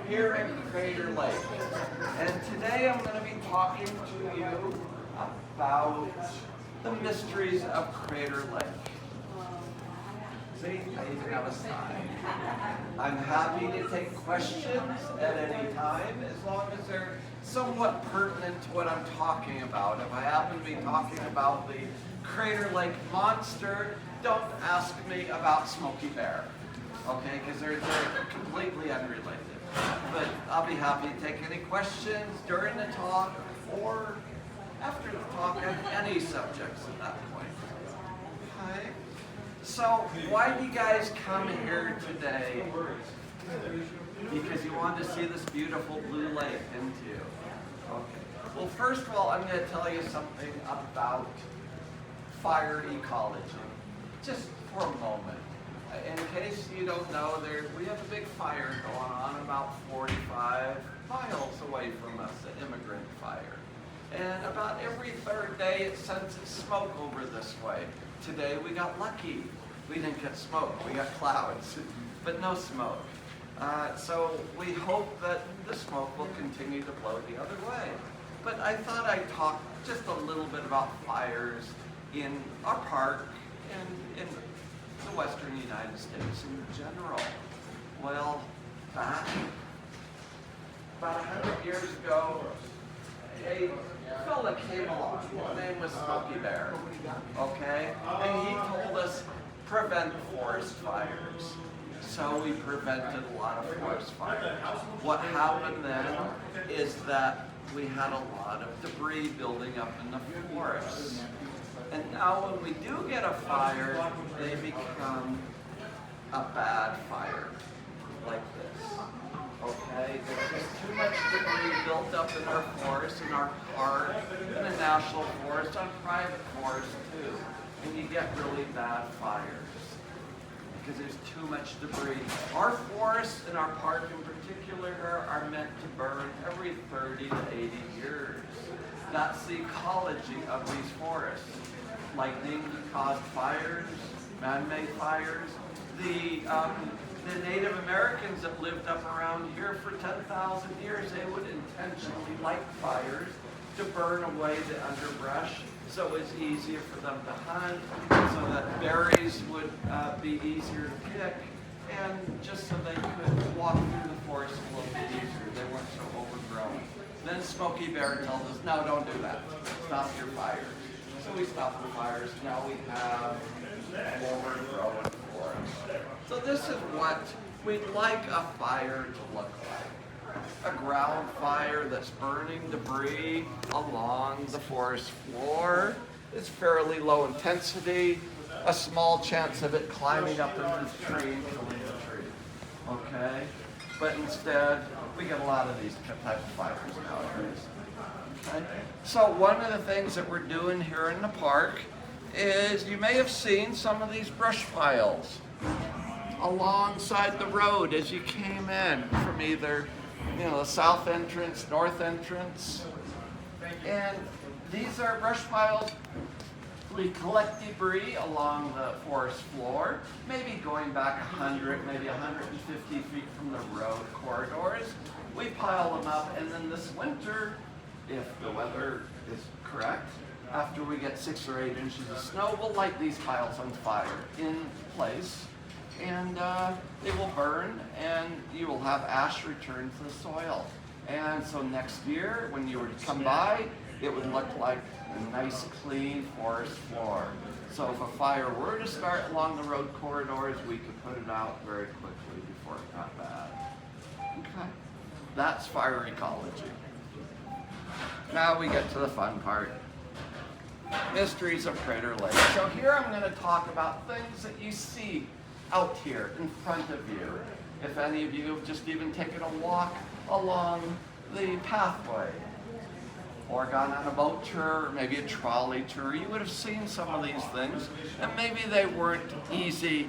here in Crater Lake. And today I'm going to be talking to you about the mysteries of Crater Lake. See, I even have a sign. I'm happy to take questions at any time as long as they're somewhat pertinent to what I'm talking about. If I happen to be talking about the Crater Lake monster, don't ask me about Smokey Bear, okay? Because they're completely unrelated. But I'll be happy to take any questions during the talk or after the talk on any subjects at that point. Okay? So why do you guys come here today? Because you want to see this beautiful blue lake, didn't you? Okay. Well, first of all, I'm going to tell you something about fire ecology. Just for a moment. In case you don't know, we have a big fire going on about 45 miles away from us, an immigrant fire. And about every third day it sends its smoke over this way. Today we got lucky. We didn't get smoke, we got clouds, but no smoke. So we hope that the smoke will continue to blow the other way. But I thought I'd talk just a little bit about fires in our park and in the western United States in general. Well, back about 100 years ago, a fella came along. His name was Smokey Bear, okay? And he told us prevent forest fires. So we prevented a lot of forest fires. What happened then is that we had a lot of debris building up in the forests. And now when we do get a fire, they become a bad fire, like this. Okay? There's just too much debris built up in our forests, in our park, in the national forest, on private forests too. And you get really bad fires because there's too much debris. Our forests and our park in particular are meant to burn every 30 to 80 years. That's the ecology of these forests. Lightning caused fires, man-made fires. The Native Americans that lived up around here for 10,000 years, they would intentionally light fires to burn away the underbrush so it's easier for them to hunt, so that berries would be easier to pick, and just so they could walk through the forest a little bit easier. They weren't so overgrown. Then Smokey Bear tells us, no, don't do that. Stop your fires. So we stop the fires. Now we have an overgrown forest. So this is what we'd like a fire to look like. A ground fire that's burning debris along the forest floor. It's fairly low intensity. A small chance of it climbing up into the tree and killing the tree. Okay? But instead, we get a lot of these type of fires nowadays. Okay? So one of the things that we're doing here in the park is you may have seen some of these brush piles alongside the road as you came in from either the south entrance, north entrance. And these are brush piles. We collect debris along the forest floor, maybe going back 100, maybe 150 feet from the road corridors. We pile them up, and then this winter, if the weather is correct, after we get 6 or 8 inches of snow, we'll light these piles on fire in place, and they will burn, and you will have ash return to the soil. And so next year, when you were to come by, it would look like a nice, clean forest floor. So if a fire were to start along the road corridors, we could put it out very quickly before it got bad. Okay? That's fire ecology. Now we get to the fun part. Mysteries of Crater Lake. So here I'm going to talk about things that you see out here in front of you. If any of you have just even taken a walk along the pathway, or gone on a boat tour, or maybe a trolley tour, you would have seen some of these things, and maybe they weren't easy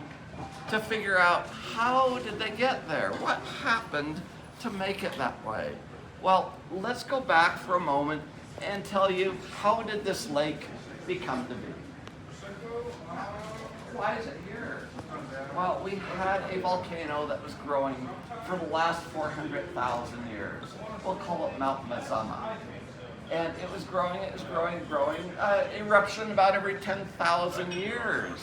to figure out how did they get there? What happened to make it that way? Well, let's go back for a moment and tell you, how did this lake become to be? Why is it here? Well, we had a volcano that was growing for the last 400,000 years. We'll call it Mount Mazama. And it was growing, growing. Eruption about every 10,000 years.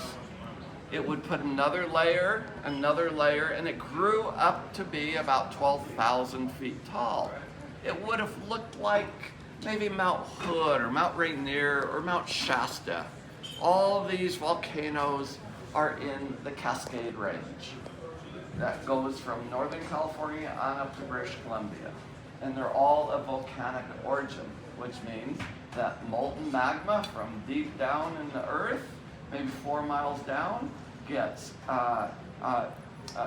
It would put another layer, and it grew up to be about 12,000 feet tall. It would have looked like maybe Mount Hood or Mount Rainier or Mount Shasta. All these volcanoes are in the Cascade Range. That goes from Northern California on up to British Columbia. And they're all of volcanic origin, which means that molten magma from deep down in the earth, maybe 4 miles down, gets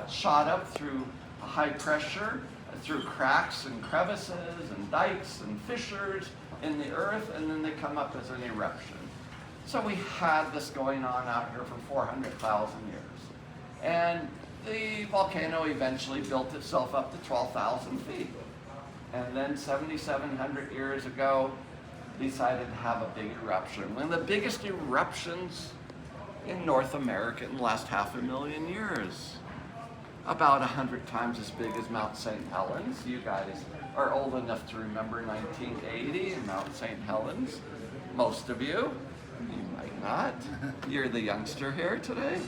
shot up through high pressure, through cracks and crevices and dikes and fissures in the earth, and then they come up as an eruption. So we had this going on out here for 400,000 years. And the volcano eventually built itself up to 12,000 feet. And then 7,700 years ago, decided to have a big eruption. One of the biggest eruptions in North America in the last 500,000 years. About 100 times as big as Mount St. Helens. You guys are old enough to remember 1980 and Mount St. Helens. Most of you. You might not. You're the youngster here today.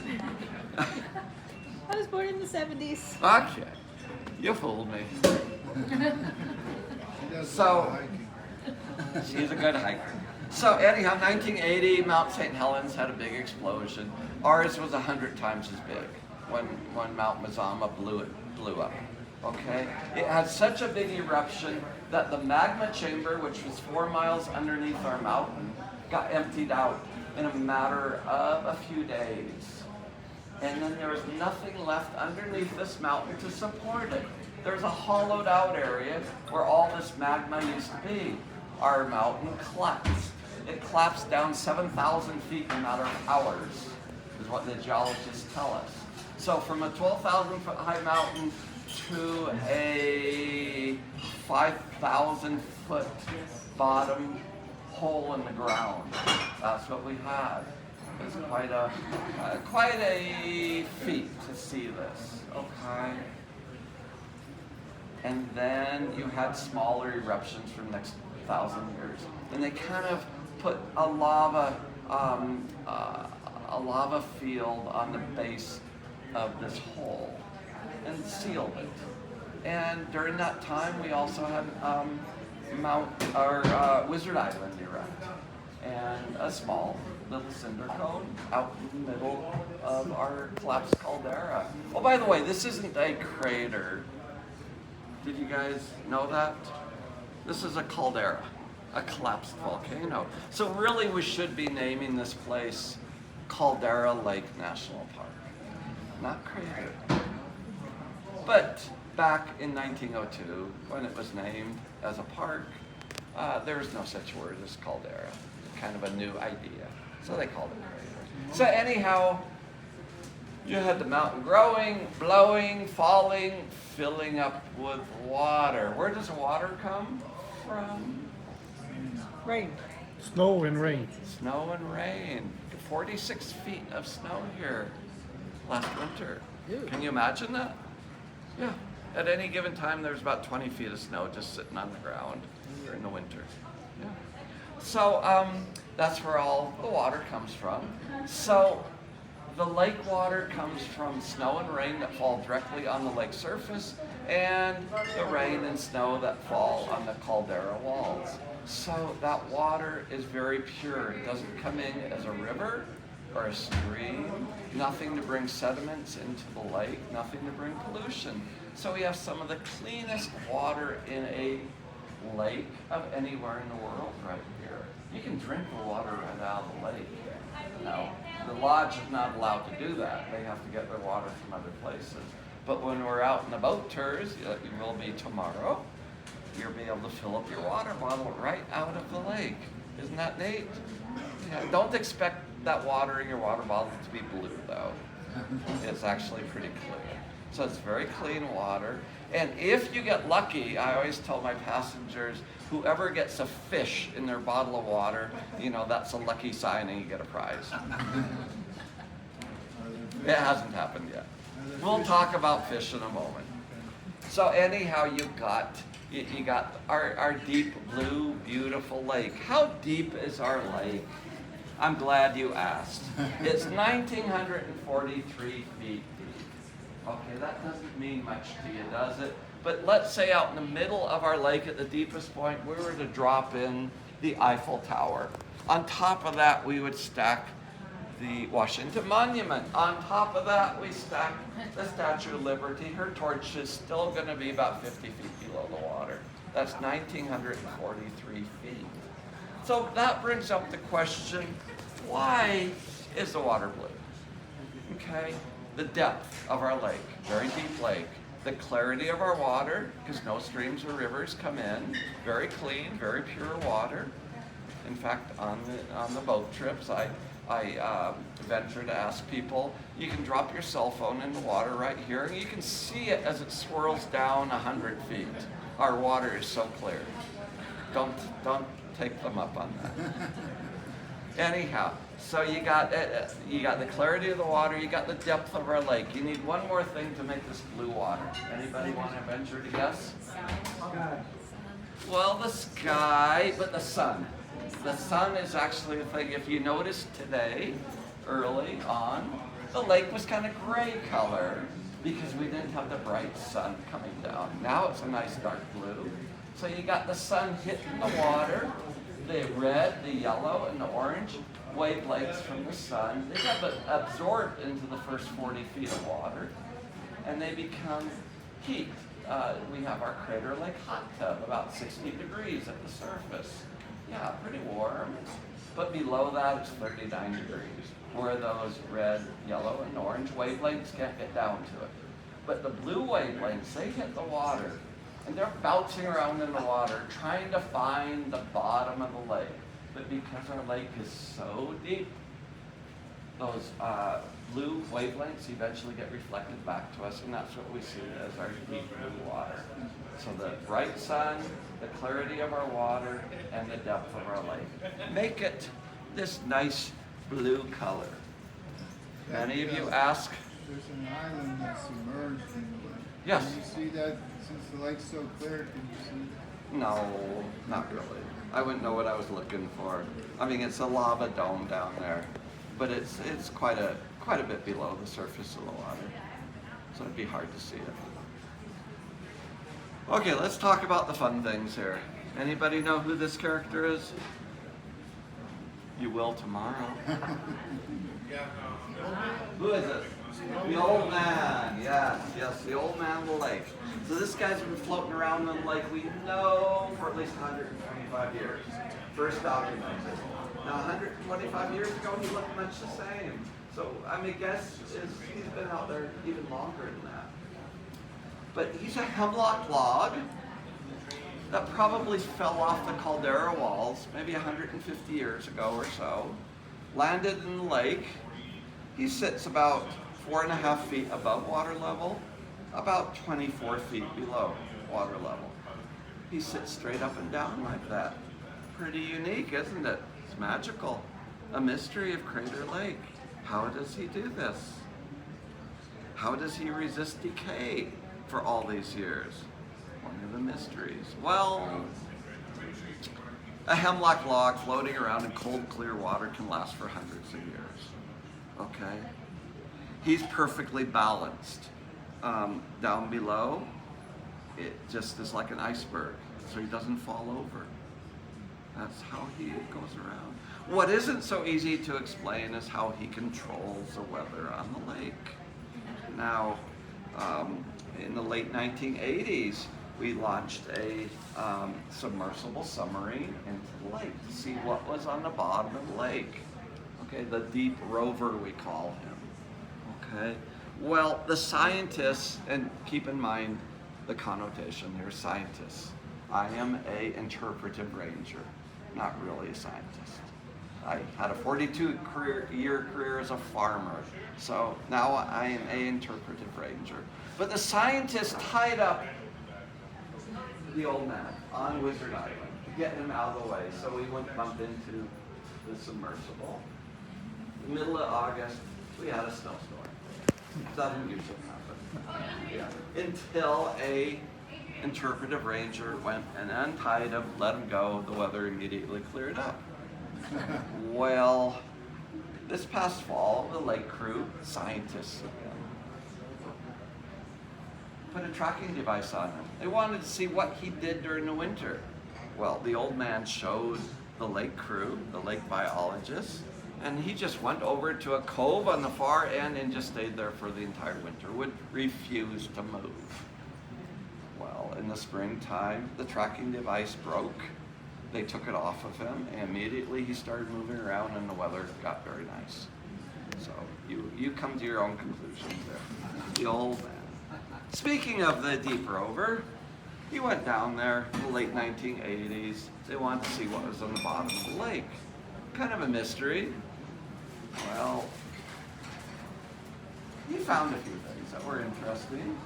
I was born in the 70s. Okay. You fooled me. So, she's a good hiker. So anyhow, 1980, Mount St. Helens had a big explosion. Ours was 100 times as big when Mount Mazama blew up. Okay? It had such a big eruption that the magma chamber, which was 4 miles underneath our mountain, got emptied out in a matter of a few days. And then there was nothing left underneath this mountain to support it. There's a hollowed out area where all this magma used to be. Our mountain collapsed. It collapsed down 7,000 feet in a matter of hours, is what the geologists tell us. So from a 12,000 foot high mountain to a 5,000 foot bottom hole in the ground. That's what we had. It was quite a feat to see this, okay? And then you had smaller eruptions for the next 1,000 years. And they kind of put a lava field on the base of this hole and sealed it. And during that time, we also had Wizard Island erupt, and a small little cinder cone out in the middle of our collapsed caldera. Oh, by the way, this isn't a crater. Did you guys know that? This is a caldera, a collapsed volcano. So really we should be naming this place Caldera Lake National Park, not crater. But back in 1902, when it was named as a park, there was no such word as caldera. Kind of a new idea. So they called it crater. So anyhow, you had the mountain growing, blowing, falling, filling up with water. Where does water come from? Rain. Snow and rain. Snow and rain. 46 feet of snow here last winter. Ew. Can you imagine that? Yeah. At any given time, there's about 20 feet of snow just sitting on the ground in the winter. Yeah. So that's where all the water comes from. So the lake water comes from snow and rain that fall directly on the lake surface, and the rain and snow that fall on the caldera walls. So that water is very pure. It doesn't come in as a river or a stream, nothing to bring sediments into the lake, nothing to bring pollution. So we have some of the cleanest water in a lake of anywhere in the world right here. You can drink the water right out of the lake. Now, the lodge is not allowed to do that. They have to get their water from other places. But when we're out in the boat tours, like you will be tomorrow, you'll be able to fill up your water bottle right out of the lake. Isn't that neat? Yeah, don't expect that water in your water bottle to be blue, though. It's actually pretty clear. So it's very clean water. And if you get lucky, I always tell my passengers, whoever gets a fish in their bottle of water, you know, that's a lucky sign and you get a prize. It hasn't happened yet. We'll talk about fish in a moment. So anyhow, you got our deep blue, beautiful lake. How deep is our lake? I'm glad you asked. It's 1,943 feet deep. Okay, that doesn't mean much to you, does it? But let's say out in the middle of our lake at the deepest point, we were to drop in the Eiffel Tower. On top of that, we would stack the Washington Monument. On top of that, we stack the Statue of Liberty. Her torch is still going to be about 50 feet below the water. That's 1,943 feet. So that brings up the question, why is the water blue? Okay, the depth of our lake, very deep lake. The clarity of our water, because no streams or rivers come in. Very clean, very pure water. In fact, on the boat trips, I venture to ask people, you can drop your cell phone in the water right here, and you can see it as it swirls down 100 feet. Our water is so clear. Don't take them up on that. Anyhow, so you got the clarity of the water, you got the depth of our lake. You need one more thing to make this blue water. Anybody want to venture to guess? Sky. Well, the sky, but the sun. The sun is actually a thing. If you notice today, early on, the lake was kind of gray color because we didn't have the bright sun coming down. Now it's a nice dark blue. So you got the sun hitting the water, the red, the yellow, and the orange wavelengths from the sun. They get absorbed into the first 40 feet of water, and they become heat. We have our crater lake hot tub, about 60 degrees at the surface. Yeah, pretty warm. But below that, it's 39 degrees, where those red, yellow, and orange wavelengths can't get down to it. But the blue wavelengths, they hit the water, and they're bouncing around in the water, trying to find the bottom of the lake. But because our lake is so deep, those blue wavelengths eventually get reflected back to us, and that's what we see as our deep blue water. So the bright sun, the clarity of our water, and the depth of our lake make it this nice blue color. Many of you ask, There's an island that's submerged in the lake. Yes. Can you see that? Since the lake's so clear, can you see that? no, not really. I wouldn't know what I was looking for. I mean, it's a lava dome down there, but it's quite a bit below the surface of the water, so it'd be hard to see it. Okay, let's talk about the fun things here. Anybody know who this character is? You will tomorrow. Who is it? The old man. Yes, the old man of the lake. So this guy's been floating around in the lake, we know, for at least 125 years. First documented. Now, 125 years ago, he looked much the same. So, I mean, guess he's been out there even longer than that. But he's a hemlock log that probably fell off the caldera walls maybe 150 years ago or so, landed in the lake. He sits about 4.5 feet above water level, about 24 feet below water level. He sits straight up and down like that. Pretty unique, isn't it? It's magical. A mystery of Crater Lake. How does he do this? How does he resist decay for all these years? One of the mysteries. Well, a hemlock log floating around in cold, clear water can last for hundreds of years. Okay? He's perfectly balanced. Down below, it just is like an iceberg, so he doesn't fall over. That's how he goes around. What isn't so easy to explain is how he controls the weather on the lake. Now, in the late 1980s, we launched a submersible submarine into the lake to see what was on the bottom of the lake. Okay, the deep rover, we call him. Okay, well, the scientists, and keep in mind the connotation, they're scientists. I am an interpretive ranger, not really a scientist. I had a 42-year career as a farmer, so now I am an interpretive ranger. But the scientists tied up the old man on Wizard Island, getting him out of the way so we wouldn't bump into the submersible. In the middle of August, we had a snowstorm. Doesn't usually happen. Until a interpretive ranger went and untied him, let him go, the weather immediately cleared up. Well, this past fall, the lake crew, scientists again, put a tracking device on him. They wanted to see what he did during the winter. Well, the old man showed the lake crew, the lake biologists, and he just went over to a cove on the far end and just stayed there for the entire winter, would refuse to move. Well, in the springtime, the tracking device broke. They took it off of him, and immediately he started moving around and the weather got very nice. So you come to your own conclusions there. The old man. Speaking of the deep rover, he went down there in the late 1980s. They wanted to see what was on the bottom of the lake. Kind of a mystery. Well, he found a few things that were interesting.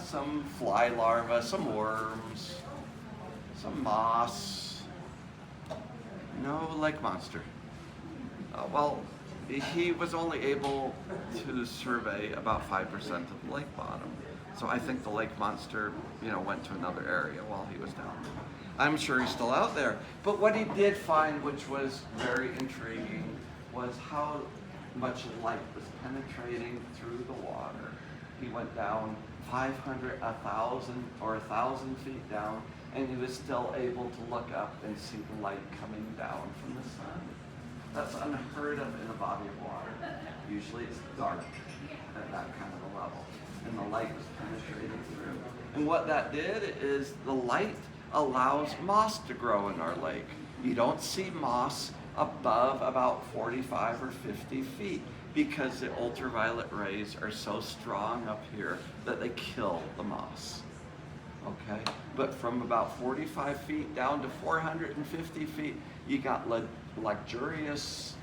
Some fly larvae, some worms, some moss. No lake monster. Well, he was only able to survey about 5% of the lake bottom. So I think the lake monster, went to another area while he was down there. I'm sure he's still out there. But what he did find, which was very intriguing, was how much light was penetrating through the water. He went down 500, 1,000, or 1,000 feet down, and he was still able to look up and see the light coming down from the sun. That's unheard of in a body of water. Usually it's dark at that kind of a level, and the light was penetrating through. And what that did is the light allows moss to grow in our lake. You don't see moss above about 45 or 50 feet because the ultraviolet rays are so strong up here that they kill the moss. Okay, but from about 45 feet down to 450 feet, you got luxurious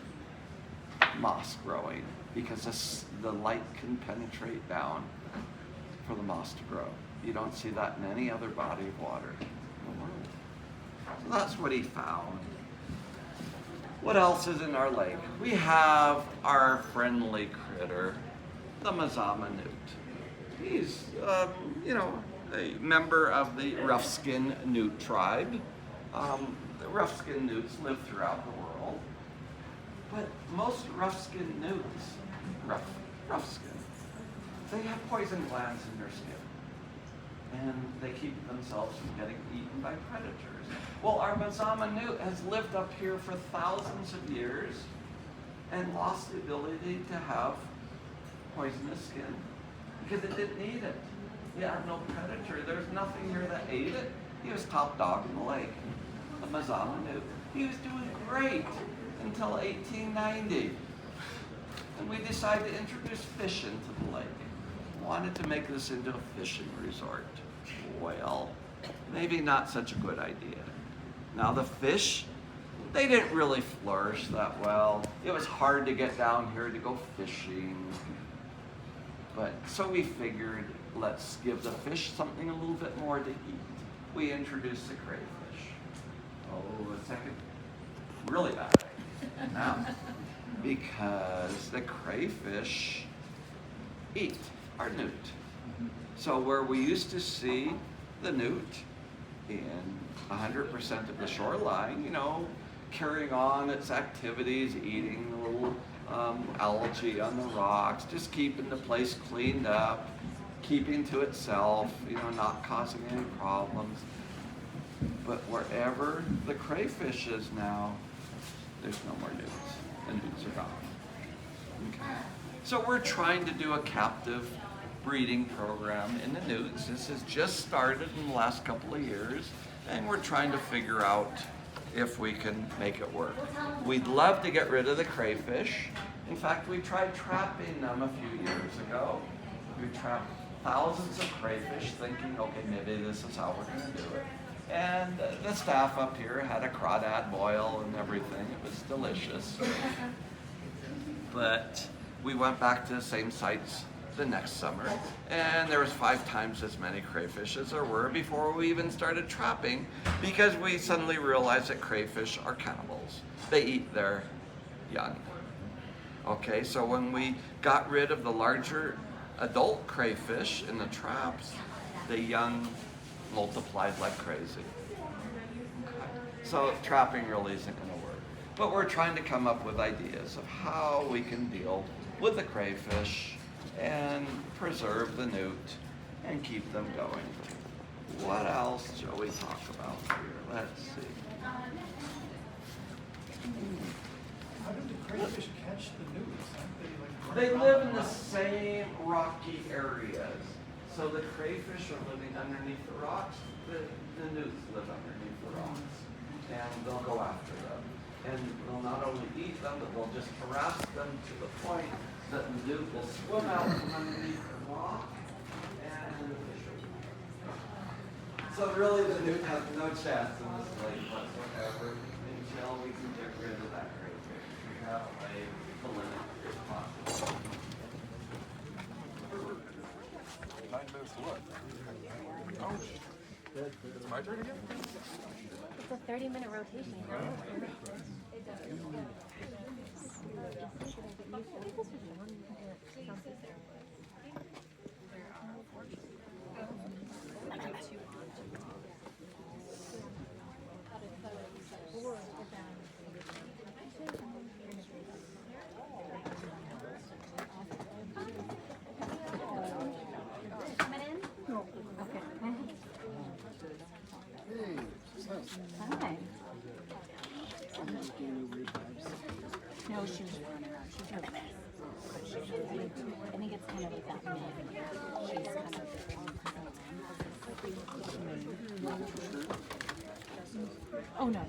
moss growing because the light can penetrate down for the moss to grow. You don't see that in any other body of water in the world. So that's what he found. What else is in our lake? We have our friendly critter, the Mazama newt. He's, a member of the rough-skin newt tribe. The rough-skin newts live throughout the world, but most rough-skin newts, rough skin, they have poison glands in their skin, and they keep themselves from getting eaten by predators. Well, our Mazama newt has lived up here for thousands of years and lost the ability to have poisonous skin because it didn't eat it. He had no predator. There's nothing here that ate it. He was top dog in the lake, the Mazama newt. He was doing great until 1890. And we decided to introduce fish into the lake. Wanted to make this into a fishing resort. Well, maybe not such a good idea. Now the fish, they didn't really flourish that well. It was hard to get down here to go fishing. But so we figured, let's give the fish something a little bit more to eat. We introduced the crayfish. Oh, a second, really bad idea. Now, because the crayfish eat our newt. So where we used to see the newt in 100% of the shoreline, carrying on its activities, eating the little algae on the rocks, just keeping the place cleaned up, keeping to itself, not causing any problems. But wherever the crayfish is now, there's no more newts. The newts are gone. Okay. So we're trying to do a captive breeding program in the newts. This has just started in the last couple of years, and we're trying to figure out if we can make it work. We'd love to get rid of the crayfish. In fact, we tried trapping them a few years ago. We trapped thousands of crayfish thinking, okay, maybe this is how we're going to do it. And the staff up here had a crawdad boil and everything. It was delicious. But we went back to the same sites the next summer, and there was 5 times as many crayfish as there were before we even started trapping, because we suddenly realized that crayfish are cannibals. They eat their young. Okay, so when we got rid of the larger adult crayfish in the traps, the young multiplied like crazy. So trapping really isn't going to work. But we're trying to come up with ideas of how we can deal with the crayfish and preserve the newt and keep them going. What else shall we talk about here? Let's see. How do the crayfish catch the newts? Aren't they like They running live around in the rock? same rocky areas. So the crayfish are living underneath the rocks. The newts live underneath the rocks. And they'll go after them. And they'll not only eat them, but they'll just harass them to the point that the newt will swim out from underneath the rock and the fish will eat them. So really the newt has no chance in this lake whatsoever until we can get rid of that crayfish. We have a limit if possible. 9 minutes to what? Ouch. It's my turn again? It's a 30-minute rotation. Coming in? Okay. Hey, so, Hi. just giving you weird vibes. No, she was running around. She's nervous. I think it's kind of like that mid. She's kind of Oh no.